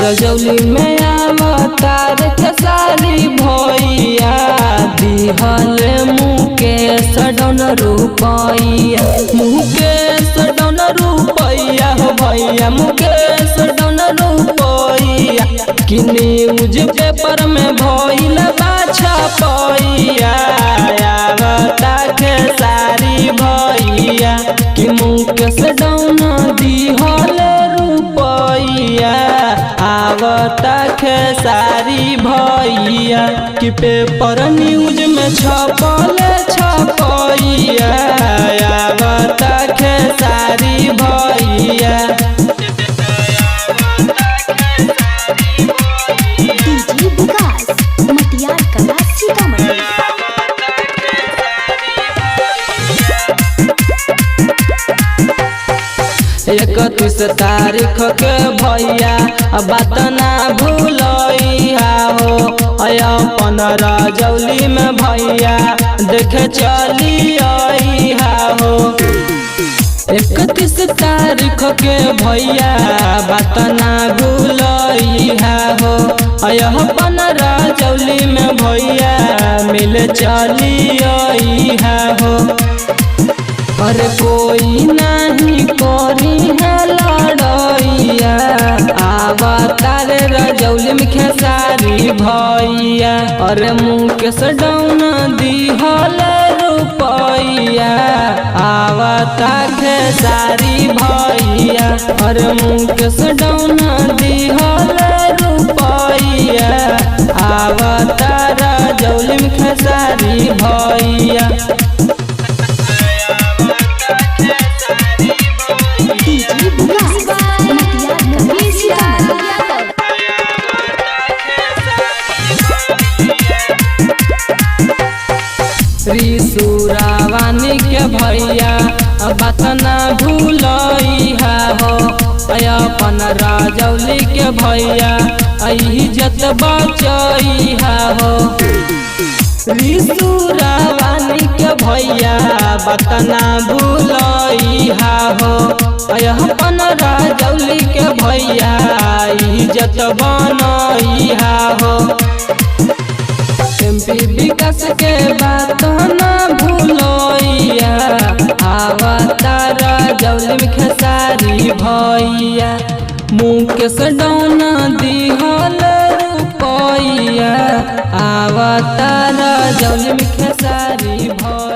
रजौली में अवतार खेसारी भैया दिहल मुकेश डौन रुपैया मुकेश डौन रुपैया हो भैया मुकेश डौन रुपैया कि न्यूज पेपर में भइल बा छपैया अवतार खेसारी भैया कि मुकेश डौन दिहल रुपैया आवता खेसारी भैया कि पेपर न्यूज में छपल छपैया आवता खेसारी भैया। डीजे विकास मटियार कला सीतामढ़ी। 31 तारीख के भैया बात ना भूलैया हो अपन रजौली में भैया देखे चलिया हो 31 तारीख के भैया बात ना भूलैया हो अपन रजौली में भैया मिल चलिया हो अरे कोई नहीं करी है लड़ैया अवतार रजौली में खेसारी भैया अरे मुकेश डौन दिहल रुपैया अवतार खेसारी भैया अरे मुकेश डौन दिहल रुपैया अवतार रजौली में खेसारी भैया। त्रिशूरावानी के भैया बात ना भूलैया हो अपन रजौली के भैया इज्जत बचैया हो त्रिशूरावानी के भैया बात ना भूलैया हो अपन रजौली के भैया इज्जत बनैया हो एमपी विकास के बात ना भूलैया अवतार रजौली में खेसारी भैया मुकेश डौन दिहल रुपैया अवतार रजौली में खेसारी भैया।